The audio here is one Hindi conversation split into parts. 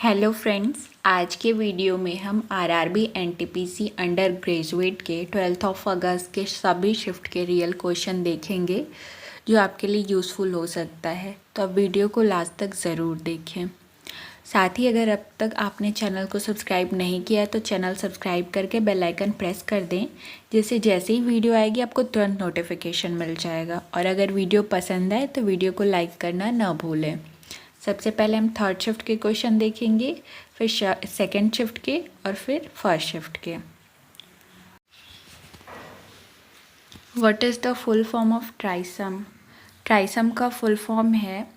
हेलो फ्रेंड्स, आज के वीडियो में हम आरआरबी एनटीपीसी अंडर ग्रेजुएट के 12 अगस्त के सभी शिफ्ट के रियल क्वेश्चन देखेंगे जो आपके लिए यूज़फुल हो सकता है। तो अब वीडियो को लास्ट तक ज़रूर देखें। साथ ही अगर अब तक आपने चैनल को सब्सक्राइब नहीं किया है तो चैनल सब्सक्राइब करके बेल आइकन प्रेस कर दें, जिससे जैसे ही वीडियो आएगी आपको तुरंत नोटिफिकेशन मिल जाएगा। और अगर वीडियो पसंद आए तो वीडियो को लाइक करना ना भूलें। सबसे पहले हम थर्ड शिफ्ट के क्वेश्चन देखेंगे, फिर सेकंड शिफ्ट के और फिर फर्स्ट शिफ्ट के। What is the full form of TRYSEM? TRYSEM का फुल फॉर्म है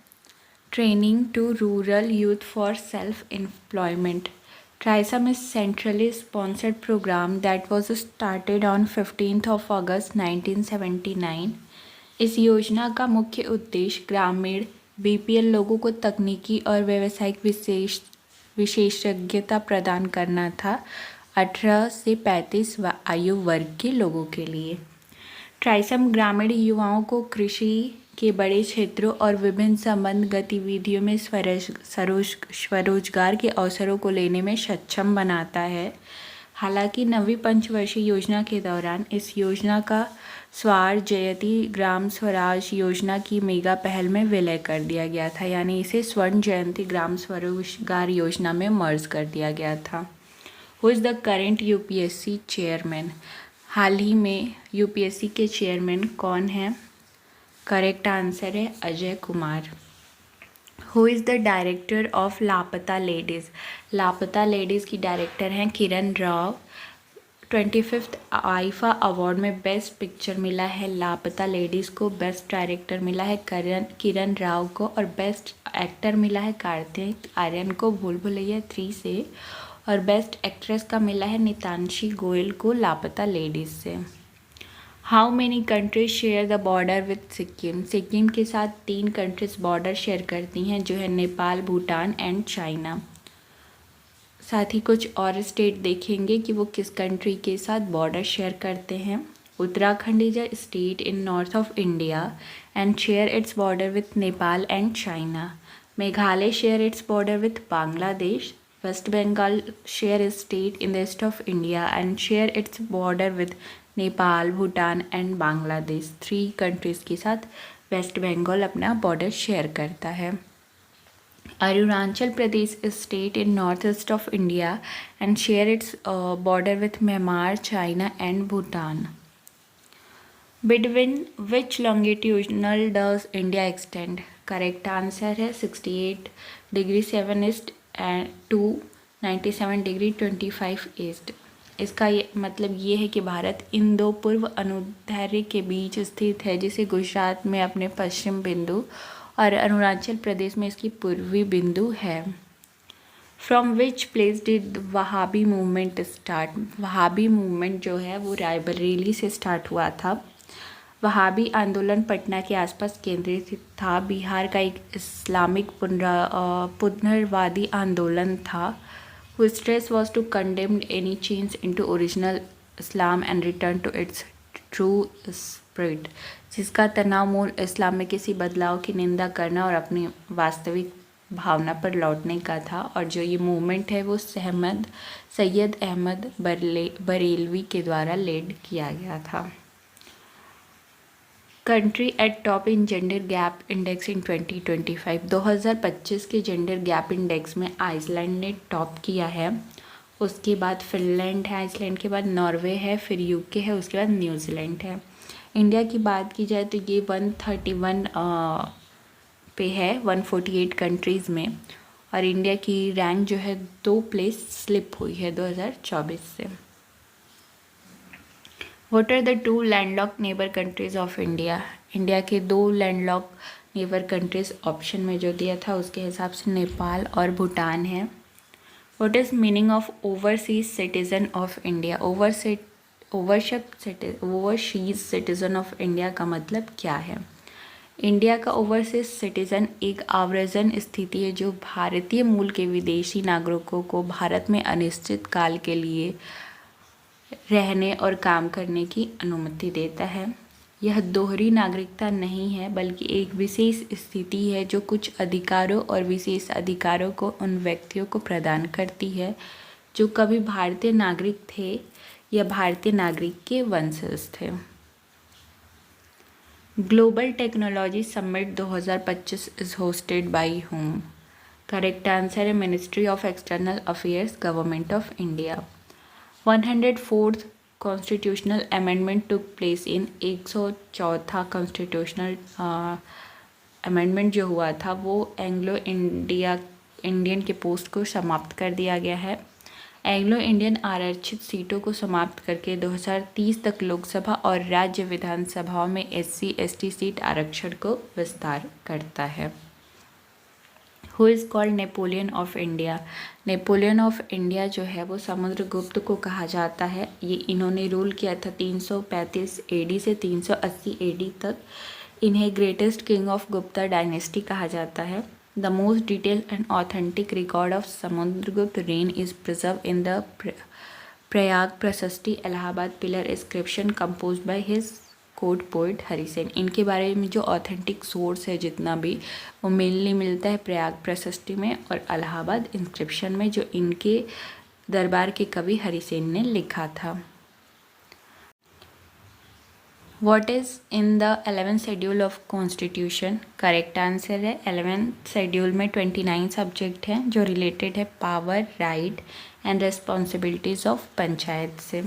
training to rural youth for self employment. TRYSEM is centrally sponsored programme that was started on 15 अगस्त 1979। इस योजना का मुख्य उद्देश्य ग्रामीण बीपीएल लोगों को तकनीकी और व्यावसायिक विशेषज्ञता प्रदान करना था, 18 से 35 आयु वर्ग के लोगों के लिए। ट्राइसम ग्रामीण युवाओं को कृषि के बड़े क्षेत्रों और विभिन्न संबद्ध गतिविधियों में स्वरोजगार के अवसरों को लेने में सक्षम बनाता है। हालांकि नवी पंचवर्षीय योजना के दौरान इस योजना का स्वार जयती ग्राम स्वराज योजना की मेगा पहल में विलय कर दिया गया था, यानी इसे स्वर्ण जयंती ग्राम स्वरोजगार योजना में मर्ज कर दिया गया था। Who is the current UPSC chairman? हाल ही में यूपीएससी के चेयरमैन कौन है? करेक्ट आंसर है Ajay Kumar. Who is the director of Laapataa Ladies? Laapataa Ladies की डायरेक्टर हैं Kiran Rao. 25th IIFA award में बेस्ट पिक्चर मिला है लापता लेडीज़ को, बेस्ट डायरेक्टर मिला है किरण राव को और बेस्ट एक्टर मिला है कार्तिक आर्यन को भूल भुलैया 3 से, और बेस्ट एक्ट्रेस का मिला है नितांशी गोयल को लापता लेडीज़ से। How many countries share the border with Sikkim? Sikkim के साथ 3 कंट्रीज बॉर्डर शेयर करती हैं, जो है नेपाल, भूटान एंड चाइना। साथ ही कुछ और स्टेट देखेंगे कि वो किस कंट्री के साथ बॉर्डर शेयर करते हैं। Uttarakhand is a state in north of India and share its border with Nepal and China. Meghalaya share its border with Bangladesh. West Bengal share is state in the east of India and share its border with Nepal, Bhutan and Bangladesh. 3 countries के साथ वेस्ट बंगाल अपना बॉर्डर शेयर करता है। Arunachal Pradesh is state in northeast of India and share its border with Myanmar, China and Bhutan. Between which longitudinal does India extend? Correct answer है 68 degree 7 east to 97 degree 25 east. इसका ये मतलब ये है कि भारत इन 2 पूर्व अनुदैर्ध्य के बीच स्थित है, जिसे गुजरात में अपने पश्चिम बिंदु और अरुणाचल प्रदेश में इसकी पूर्वी बिंदु है। From which place did Wahhabi movement start? Wahhabi movement जो है वो रायबरेली से स्टार्ट हुआ था। वहाबी आंदोलन पटना के आसपास केंद्रित था। बिहार का एक इस्लामिक पुनर्वादी आंदोलन था। Whose stress was to condemn any change into original Islam and return to its true spirit, जिसका तनाव मूल इस्लाम में किसी बदलाव की निंदा करना और अपनी वास्तविक भावना पर लौटने का था। और जो ये मूवमेंट है वो सैयद अहमद बरेलवी के द्वारा लीड किया गया था। Country at top in gender gap index in 2025। 2025 के जेंडर गैप इंडेक्स में आइसलैंड ने टॉप किया है। उसके बाद फिनलैंड है, आइसलैंड के बाद नॉर्वे है, फिर यूके है, उसके बाद न्यूजीलैंड है। इंडिया की बात की जाए तो ये 131 पे है 148 कंट्रीज़ में, और इंडिया की रैंक जो है 2 प्लेस स्लिप हुई है 2024 से। What are the 2 landlocked neighbor countries of India? India के 2 लैंडलॉक नेबर कंट्रीज ऑप्शन में जो दिया था उसके हिसाब से नेपाल और भूटान है। What is meaning of overseas citizen of India? Overseas citizen of India का मतलब क्या है? इंडिया का ओवरसीज सिटीजन एक आव्रजन स्थिति है जो भारतीय मूल के विदेशी नागरिकों को भारत में अनिश्चित काल के लिए रहने और काम करने की अनुमति देता है। यह दोहरी नागरिकता नहीं है बल्कि एक विशेष स्थिति है जो कुछ अधिकारों और विशेष अधिकारों को उन व्यक्तियों को प्रदान करती है जो कभी भारतीय नागरिक थे या भारतीय नागरिक के वंशज थे। Global technology summit 2025 is hosted by whom? Correct answer है ministry of external affairs, government of India. 104th constitutional amendment took place in 104था कॉन्स्टिट्यूशनल अमेंडमेंट जो हुआ था वो एंग्लो इंडियन के पोस्ट को समाप्त कर दिया गया है। एंग्लो इंडियन आरक्षित सीटों को समाप्त करके 2030 तक लोकसभा और राज्य विधानसभाओं में SC/ST सीट आरक्षण को विस्तार करता है। Who is called Napoleon of India? Napoleon of India जो है वो समुद्रगुप्त को कहा जाता है। ये इन्होंने रूल किया था 335 AD से 380 AD तक। इन्हें greatest king of Gupta dynasty कहा जाता है। The most detail and authentic record of Samudragupta reign is preserve in the Prayag Prashasti Allahabad pillar inscription compose by his court poet Harisena. इनके बारे में जो ऑथेंटिक सोर्स है जितना भी वो मेनली मिलता है प्रयाग प्रशस्ति में और इलाहाबाद इंस्क्रिप्शन में जो इनके दरबार के कवि हरिसेन ने लिखा था। What is in the 11th schedule of constitution? Correct answer है 11th शेड्यूल में 29 सब्जेक्ट हैं जो रिलेटेड है power, right and responsibilities of panchayat से।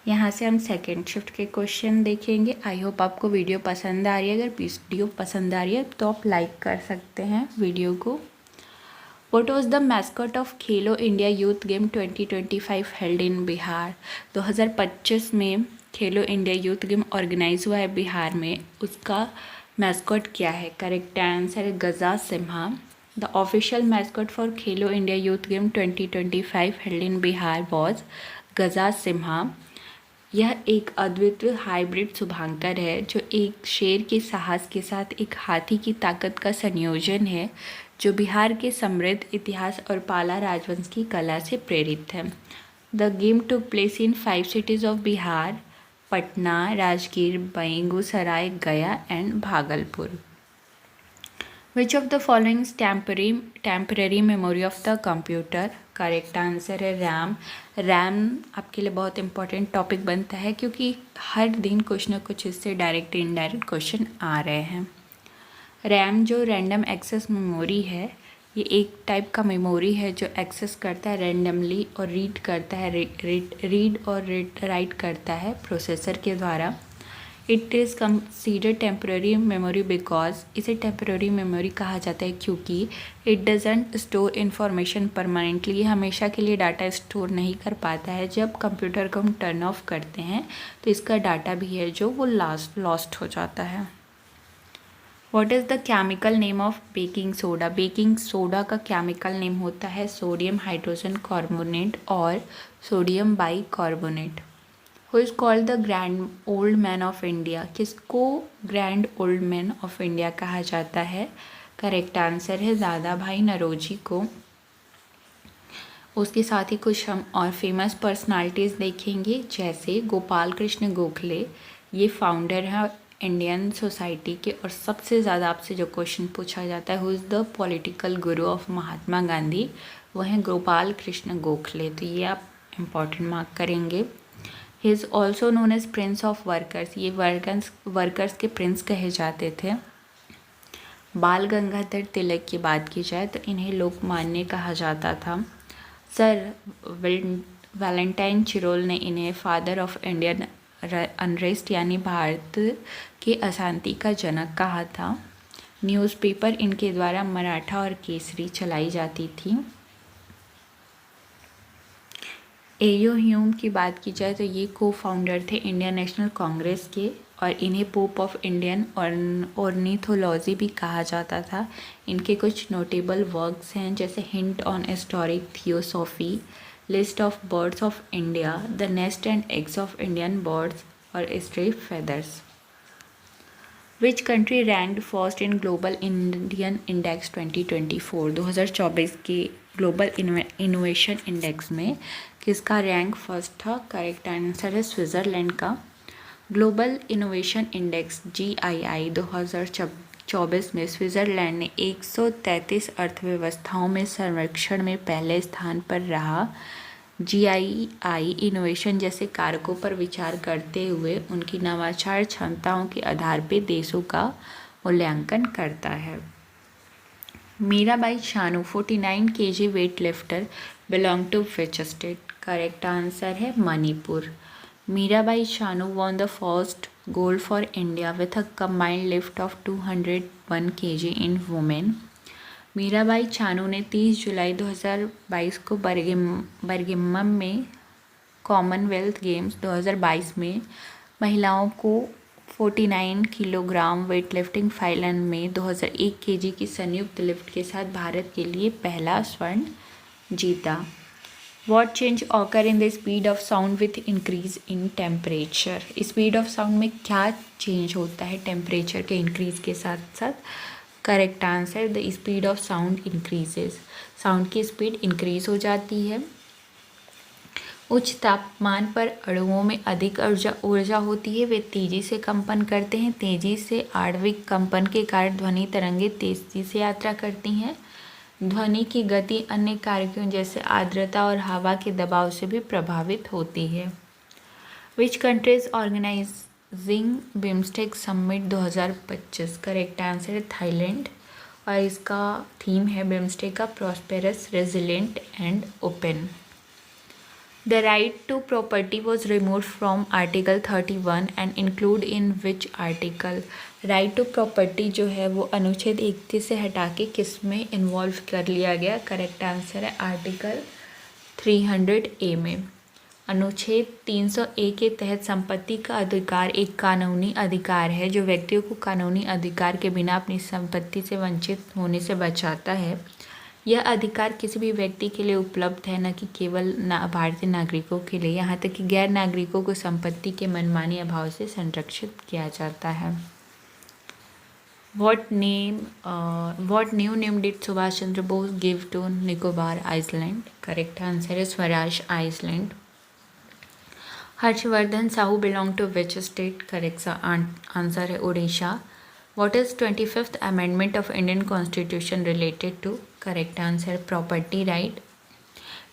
यहाँ से हम सेकेंड शिफ्ट के क्वेश्चन देखेंगे। आई होप आपको वीडियो पसंद आ रही है। अगर वीडियो पसंद आ रही है तो आप लाइक कर सकते हैं वीडियो को। What was the mascot of Khelo India youth game 2025 held in Bihar? 2025 में खेलो इंडिया यूथ गेम ऑर्गेनाइज हुआ है बिहार में। उसका मैस्कॉट क्या है? करेक्ट आंसर है Gaja Simha. The official mascot for Khelo India youth game 2025 held in Bihar was Gaja Simha. यह एक अद्वितीय हाइब्रिड शुभांकर है जो एक शेर के साहस के साथ एक हाथी की ताकत का संयोजन है जो बिहार के समृद्ध इतिहास और पाला राजवंश की कला से प्रेरित है। The game took place in 5 cities of Bihar: Patna, Rajgir, Begusarai, Gaya and Bhagalpur. Which of the following temporary memory of the computer? Correct answer है रैम। रैम आपके लिए बहुत इंपॉर्टेंट टॉपिक बनता है क्योंकि हर दिन कुछ ना कुछ इससे डायरेक्ट इनडायरेक्ट क्वेश्चन आ रहे हैं। रैम जो रैंडम एक्सेस मेमोरी है, ये एक टाइप का मेमोरी है जो एक्सेस करता है रैंडमली और रीड करता है रीड और राइट करता है प्रोसेसर के द्वारा। It is considered temporary memory because इसे टेम्पररी मेमोरी कहा जाता है क्योंकि it doesn't store information permanently. ये हमेशा के लिए डाटा स्टोर नहीं कर पाता है। जब कंप्यूटर को हम टर्न ऑफ करते हैं तो इसका डाटा भी है जो वो लॉस्ट हो जाता है। What is the chemical name of baking soda? Baking soda का केमिकल नेम होता है सोडियम हाइड्रोजन कार्बोनेट और sodium bicarbonate. Who is called the grand old man of India? किसको grand old man of India कहा जाता है? करेक्ट आंसर है दादा भाई नौरोजी को। उसके साथ ही कुछ हम और फेमस पर्सनालिटीज़ देखेंगे जैसे गोपाल कृष्ण गोखले, ये फाउंडर हैं इंडियन सोसाइटी के। और सबसे ज़्यादा आपसे जो क्वेश्चन पूछा जाता है who is the political Guru of Mahatma Gandhi? वो हैं गोपाल कृष्ण गोखले। तो ये आप इम्पॉर्टेंट मार्क करेंगे। He is also known as prince of workers. ये वर्कर्स के प्रिंस कहे जाते थे। बाल गंगाधर तिलक की बात की जाए तो इन्हें लोकमान्य कहा जाता था। सर वैलेंटाइन चिरोल ने इन्हें फादर ऑफ इंडियन अनरेस्ट यानी भारत के अशांति का जनक कहा था। न्यूज़पेपर इनके द्वारा मराठा और केसरी चलाई जाती थी। एयो ह्यूम की बात की जाए तो ये को फाउंडर थे इंडियन नेशनल कांग्रेस के और इन्हें पोप ऑफ इंडियन ऑर्निथोलॉजी भी कहा जाता था। इनके कुछ नोटेबल वर्क्स हैं जैसे hint on historic theosophy, list of birds of India, the nest and eggs of Indian birds और stray feathers. Which country ranked first in global Indian index 2024? 2024 के ग्लोबल इनोवेशन इंडेक्स में किसका रैंक फर्स्ट था? करेक्ट आंसर है स्विट्ज़रलैंड का। ग्लोबल इनोवेशन इंडेक्स GII 2024 में स्विट्ज़रलैंड ने 133 अर्थव्यवस्थाओं में सर्वेक्षण में पहले स्थान पर रहा। GII इनोवेशन जैसे कारकों पर विचार करते हुए उनकी नवाचार क्षमताओं के आधार पर देशों का मूल्यांकन करता है। Mirabai Chanu 49 kg weight lifter belong to which state? Correct answer है Manipur. Mirabai Chanu won the first gold for India with a combined lift of 201 kg in women. Mirabai Chanu ने 30 जुलाई 2022 को बर्मिंघम में कॉमनवेल्थ गेम्स 2022 में महिलाओं को 49 किलोग्राम वेटलिफ्टिंग फाइनल में 2001 kg की संयुक्त लिफ्ट के साथ भारत के लिए पहला स्वर्ण जीता। What change occur in the speed of sound with increase in temperature? Speed of sound में क्या चेंज होता है टेम्परेचर के इंक्रीज के साथ साथ? Correct answer the speed of sound increases. Sound की स्पीड इंक्रीज हो जाती है। उच्च तापमान पर अणुओं में अधिक ऊर्जा होती है, वे तेजी से कंपन करते हैं। तेजी से आणविक कंपन के कारण ध्वनि तरंगें तेजी से यात्रा करती हैं। ध्वनि की गति अन्य कारकों जैसे आर्द्रता और हवा के दबाव से भी प्रभावित होती है। Which countries organizing BIMSTEC summit 2025? Correct answer है थाईलैंड और इसका थीम है बिम्स्टेक का prosperous, resilient and open. The right to property was removed from Article 31 and include in which article? Right to property जो है वो अनुच्छेद 31 से हटा के किस में इन्वॉल्व कर लिया गया? करेक्ट आंसर है आर्टिकल 300A में। अनुच्छेद 300A के तहत संपत्ति का अधिकार एक कानूनी अधिकार है जो व्यक्तियों को कानूनी अधिकार के बिना अपनी संपत्ति से वंचित होने से बचाता है। यह अधिकार किसी भी व्यक्ति के लिए उपलब्ध है, न कि केवल भारतीय नागरिकों के लिए, यहाँ तक कि गैर नागरिकों को संपत्ति के मनमानी अभाव से संरक्षित किया जाता है। What new name did Subhash Chandra Bose give to Nicobar island? Correct answer है Swaraj island. Harshvardhan Sahu belong to which state? Correct answer है Orissa. What is 25th amendment of Indian Constitution related to? Correct answer property right.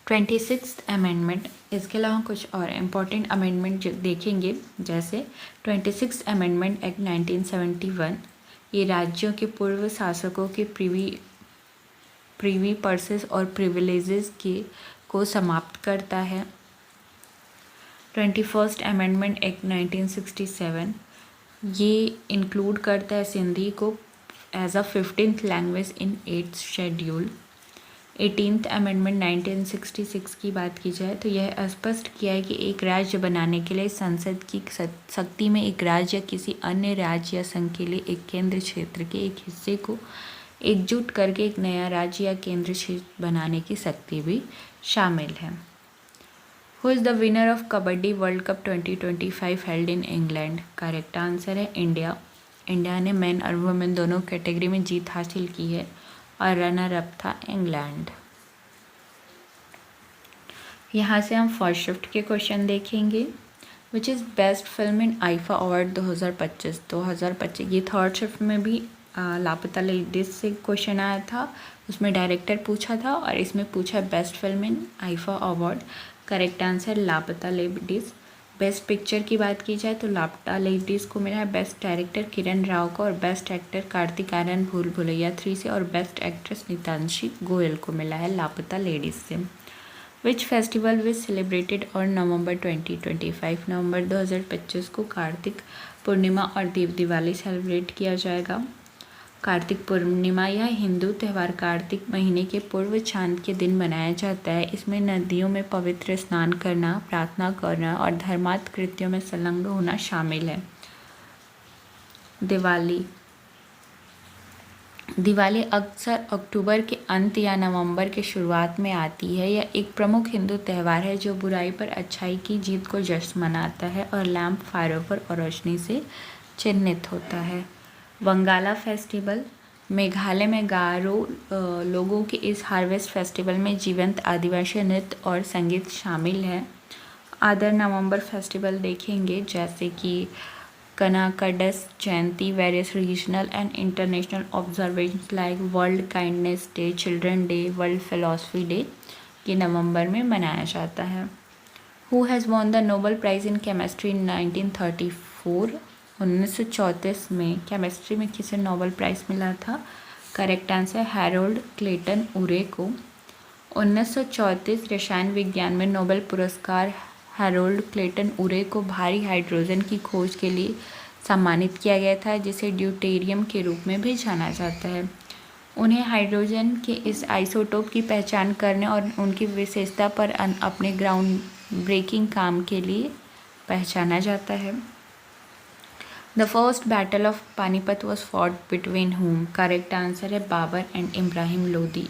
26th amendment, इसके अलावा कुछ और इम्पॉर्टेंट अमेंडमेंट देखेंगे जैसे 26th amendment एक्ट 1971, ये राज्यों के पूर्व शासकों के प्रीवी पर्सेस और प्रिविलेजेस को समाप्त करता है। 21st amendment एक्ट 1967, ये इंक्लूड करता है सिंधी को as a 15th language in 8th schedule. 18th amendment 1966 की बात की जाए तो यह स्पष्ट किया है कि एक राज्य बनाने के लिए संसद की शक्ति में एक राज्य या किसी अन्य राज्य या संघ के लिए एक केंद्र क्षेत्र के एक हिस्से को एकजुट करके एक नया राज्य या केंद्र क्षेत्र बनाने की शक्ति भी शामिल है। Who is the winner of kabaddi world cup 2025 held in England? Correct answer है इंडिया। इंडिया ने मेन और वुमेन दोनों कैटेगरी में जीत हासिल की है और रनर अप था इंग्लैंड। यहाँ से हम फर्स्ट शिफ्ट के क्वेश्चन देखेंगे। Which is best film in IIFA award 2025? ये थर्ड शिफ्ट में भी लापता लेडीज से क्वेश्चन आया था, उसमें डायरेक्टर पूछा था और इसमें पूछा best film in IIFA award. Correct answer लापता लेडीज़। बेस्ट पिक्चर की बात की जाए तो लापता लेडीज़ को मिला है बेस्ट डायरेक्टर किरण राव को और बेस्ट एक्टर कार्तिक आर्यन भूल भुलैया 3 से और बेस्ट एक्ट्रेस नीतांशी गोयल को मिला है लापता लेडीज़ से। Which festival which celebrated on November 2025? नवंबर 2025 को कार्तिक पूर्णिमा और देव दिवाली सेलिब्रेट किया जाएगा। कार्तिक पूर्णिमा यह हिंदू त्यौहार कार्तिक महीने के पूर्व चांद के दिन मनाया जाता है। इसमें नदियों में पवित्र स्नान करना, प्रार्थना करना और धर्मार्थ कृत्यों में संलग्न होना शामिल है। दिवाली अक्सर अक्टूबर के अंत या नवंबर के शुरुआत में आती है। यह एक प्रमुख हिंदू त्यौहार है जो बुराई पर अच्छाई की जीत को जश्न मनाता है और लैंप फायर पर और रोशनी से चिन्हित होता है। वंगाला फेस्टिवल मेघालय में गारो लोगों के इस हार्वेस्ट फेस्टिवल में जीवंत आदिवासी नृत्य और संगीत शामिल है। अदर नवंबर फेस्टिवल देखेंगे जैसे कि Kanakadasa Jayanti, various regional and international observations like world kindness day, children day, world philosophy day, ये नवंबर में मनाया जाता है। Who has won the Nobel prize in chemistry in 1934? 1934 में केमिस्ट्री में किसे नोबेल प्राइज़ मिला था? करेक्ट आंसर हैरोल्ड क्लेटन उरे को। 1934 रसायन विज्ञान में नोबेल पुरस्कार हैरोल्ड क्लेटन उरे को भारी हाइड्रोजन की खोज के लिए सम्मानित किया गया था, जिसे ड्यूटेरियम के रूप में भी जाना जाता है। उन्हें हाइड्रोजन के इस आइसोटोप की पहचान करने और उनकी विशेषता पर अपने ग्राउंड ब्रेकिंग काम के लिए पहचाना जाता है। The first battle of Panipat was fought between whom? Correct answer है बाबर एंड इब्राहिम लोदी।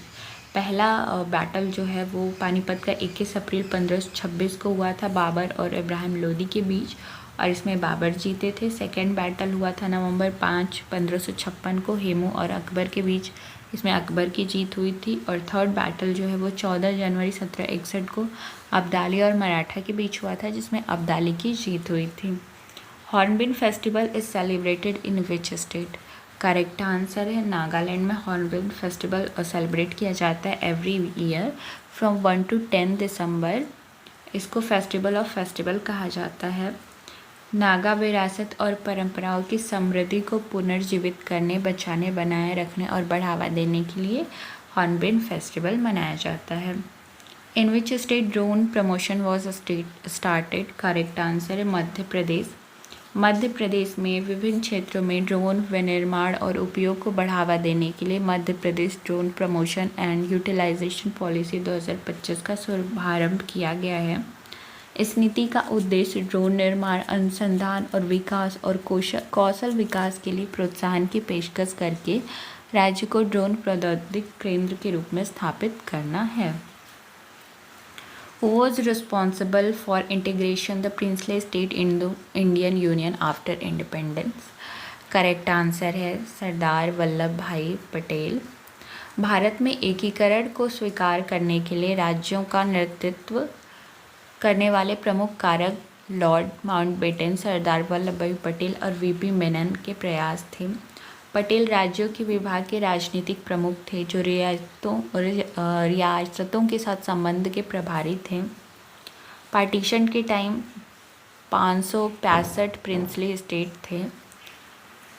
पहला बैटल जो है वो पानीपत का 21 अप्रैल 1526 को हुआ था बाबर और इब्राहिम लोदी के बीच, और इसमें बाबर जीते थे। सेकेंड बैटल हुआ था नवंबर 5, 1556 को हेमू और अकबर के बीच, इसमें अकबर की जीत हुई थी। और थर्ड बैटल जो है वो 14 जनवरी 1761 को अब्दाली और मराठा के बीच हुआ था, जिसमें अब्दाली की जीत हुई थी। Hornbill festival is celebrated in which state? Correct answer है नागालैंड में हॉर्नबिल फेस्टिवल सेलिब्रेट किया जाता है एवरी ईयर फ्रॉम 1 to 10 दिसंबर। इसको फेस्टिवल ऑफ फेस्टिवल कहा जाता है। नागा विरासत और परंपराओं की समृद्धि को पुनर्जीवित करने, बचाने, बनाए रखने और बढ़ावा देने के लिए हॉर्नबिल फेस्टिवल मनाया जाता है। In which state drone promotion was started? Correct answer है मध्य प्रदेश। मध्य प्रदेश में विभिन्न क्षेत्रों में ड्रोन विनिर्माण और उपयोग को बढ़ावा देने के लिए Madhya Pradesh drone promotion and utilization policy 2025 का शुभारंभ किया गया है। इस नीति का उद्देश्य ड्रोन निर्माण, अनुसंधान और विकास और कौशल विकास के लिए प्रोत्साहन की पेशकश करके राज्य को ड्रोन प्रौद्योगिकी केंद्र के रूप में स्थापित करना है। Who was responsible for integration the princely state in the Indian Union after independence? Correct answer है सरदार वल्लभ भाई पटेल। भारत में एकीकरण को स्वीकार करने के लिए राज्यों का नेतृत्व करने वाले प्रमुख कारक लॉर्ड माउंटबेटन, सरदार वल्लभ भाई पटेल और वीपी मेनन के प्रयास थे। पटेल राज्यों के विभाग के राजनीतिक प्रमुख थे जो रियासतों के साथ संबंध के प्रभारी थे। पार्टीशन के टाइम 565 प्रिंसली स्टेट थे।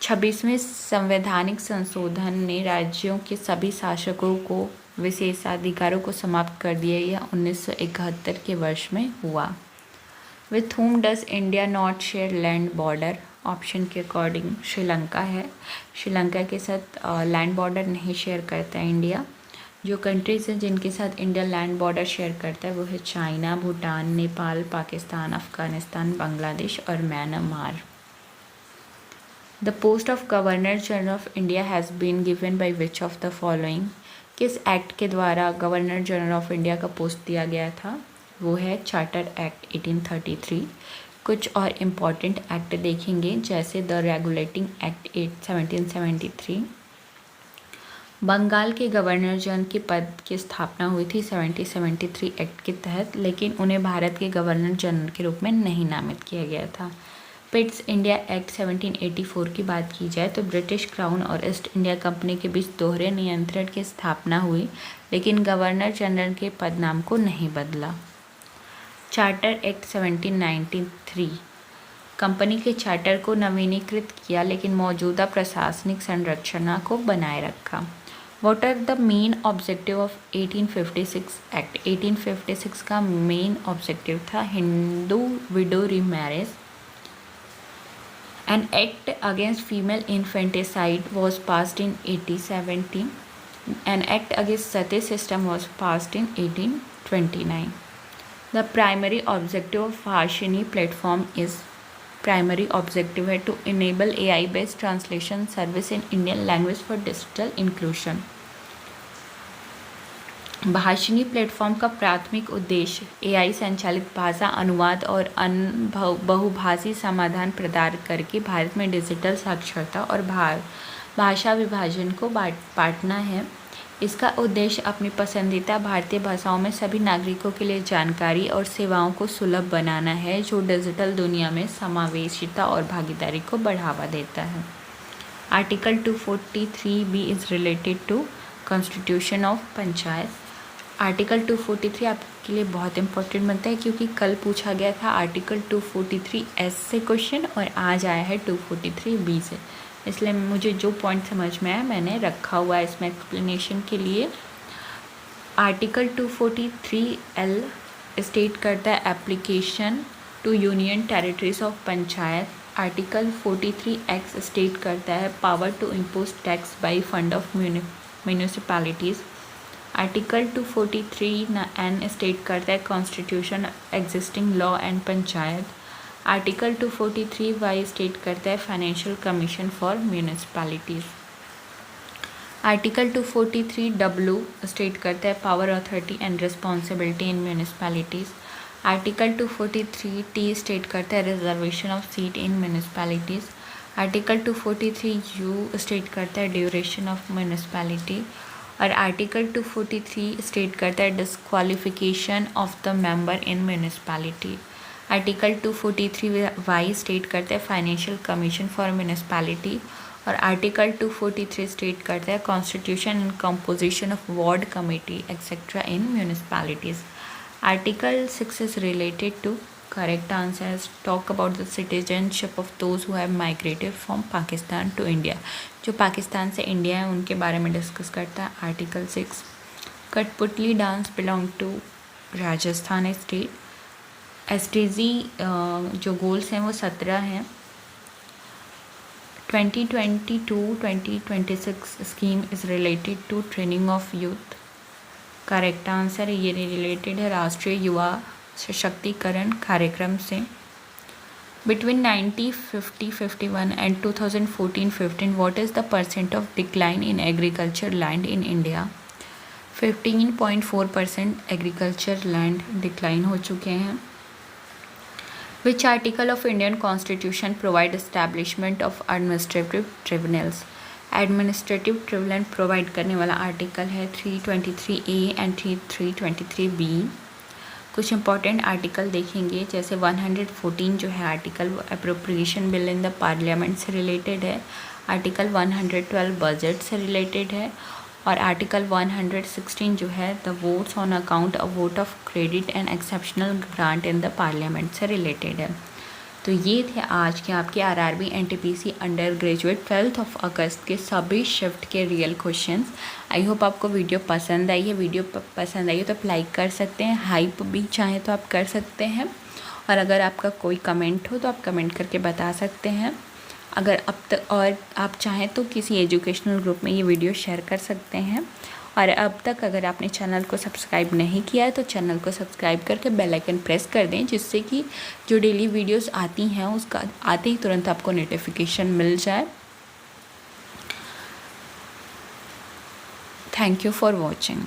26वें संवैधानिक संशोधन ने राज्यों के सभी शासकों को विशेषाधिकारों को समाप्त कर दिया। यह 1971 के वर्ष में हुआ। With whom does India not share land border? Option के अकॉर्डिंग श्रीलंका है। श्रीलंका के साथ लैंड बॉर्डर नहीं शेयर करता है इंडिया। जो कंट्रीज़ हैं जिनके साथ इंडिया लैंड बॉर्डर शेयर करता है वो है चाइना, भूटान, नेपाल, पाकिस्तान, अफगानिस्तान, बांग्लादेश और Myanmar. The post of governor general of India has been given by which of the following? किस एक्ट के द्वारा गवर्नर जनरल ऑफ इंडिया का पोस्ट दिया गया था? वो है चार्टर एक्ट 1833। कुछ और इम्पॉर्टेंट एक्ट देखेंगे जैसे द रेगुलेटिंग एक्ट 1773। बंगाल के गवर्नर जनरल के पद की स्थापना हुई थी 1773 एक्ट के तहत, लेकिन उन्हें भारत के गवर्नर जनरल के रूप में नहीं नामित किया गया था। पिट्स इंडिया एक्ट 1784 की बात की जाए तो ब्रिटिश क्राउन और ईस्ट इंडिया कंपनी के बीच दोहरे नियंत्रण की स्थापना हुई, लेकिन गवर्नर जनरल के पदनाम को नहीं बदला। चार्टर एक्ट 1793 कंपनी के चार्टर को नवीनीकृत किया, लेकिन मौजूदा प्रशासनिक संरचना को बनाए रखा। What are the main objective of 1856 act? 1856 का मेन ऑब्जेक्टिव था Hindu widow remarriage. An act against female infanticide was passed in 1870। An act against sati system was passed in 1829। The primary objective of Harshini platform is primary objective है to enable AI based translation service in Indian language for digital inclusion। Bhashini platform का प्राथमिक उद्देश्य AI संचालित भाषा अनुवाद और बहुभाषी समाधान प्रदान करके भारत में डिजिटल साक्षरता और भाषा विभाजन को बांटना है। इसका उद्देश्य अपनी पसंदीदा भारतीय भाषाओं में सभी नागरिकों के लिए जानकारी और सेवाओं को सुलभ बनाना है, जो डिजिटल दुनिया में समावेशिता और भागीदारी को बढ़ावा देता है। Article 243B is related to constitution of panchayat. Article 243 आपके लिए बहुत इंपॉर्टेंट बनता है क्योंकि कल पूछा गया था आर्टिकल 243S से क्वेश्चन और आज आया है 243B से, इसलिए मुझे जो पॉइंट समझ में आया मैंने रखा हुआ है इसमें एक्सप्लेनेशन के लिए। आर्टिकल 243L स्टेट करता है application to union territories of panchayat. Article 43X state करता है power to impose tax by fund of municipalities. Article 243N state करता है constitution existing law and panchayat. Article 243Y state करता है financial commission for municipalities. Article 243W state करता है power authority and responsibility in municipalities. Article 243T state करता है reservation of seat in municipalities. Article 243U state करता है ड्यूरेशन ऑफ म्यूनिसिपैलिटी और आर्टिकल 243 स्टेट करता है disqualification of the member in municipality. Article 243Y state करता है फाइनेंशियल कमीशन फॉर म्यूनिसिपैलिटी और आर्टिकल 243 स्टेट करता है constitution and composition of ward committee etcetera in municipalities. Article 6 is related to correct answers talk about the citizenship of those who have migrated from Pakistan to India. जो पाकिस्तान से इंडिया है उनके बारे में डिस्कस करता है article 6। Kathputli dance belong to Rajasthan state. SDG जो गोल्स हैं वो 17 हैं। 2022-2026 scheme is related to training of youth. Correct answer ये रिलेटेड है राष्ट्रीय युवा सशक्तिकरण कार्यक्रम से। Between 1950-51 and 2014-15 what is the percent of decline in agriculture land in India? 15.4% agriculture land decline हो चुके हैं। Which article of Indian Constitution provide establishment of administrative tribunals? Administrative tribunal provide करने वाला आर्टिकल है 323A एंड 323B। कुछ इंपॉर्टेंट आर्टिकल देखेंगे जैसे 114 जो है article appropriation bill in the parliament से रिलेटेड है। आर्टिकल 112 बजट से रिलेटेड है और आर्टिकल 116 जो है the votes on account of vote of credit and exceptional grant in the parliament से रिलेटेड है। तो ये थे आज के आपके RRB NTPC अंडर ग्रेजुएट 12 अगस्त के सभी शिफ्ट के रियल क्वेश्चंस। आई होप आपको वीडियो पसंद आई है। वीडियो पसंद आई है तो आप लाइक कर सकते हैं, हाइप भी चाहें तो आप कर सकते हैं और अगर आपका कोई कमेंट हो तो आप कमेंट करके बता सकते हैं। अगर अब तक और आप चाहें तो किसी एजुकेशनल ग्रुप में ये वीडियो शेयर कर सकते हैं। और अब तक अगर आपने चैनल को सब्सक्राइब नहीं किया है तो चैनल को सब्सक्राइब करके बेल आइकन प्रेस कर दें, जिससे कि जो डेली वीडियोस आती हैं उसका आते ही तुरंत आपको नोटिफिकेशन मिल जाए। Thank you for watching.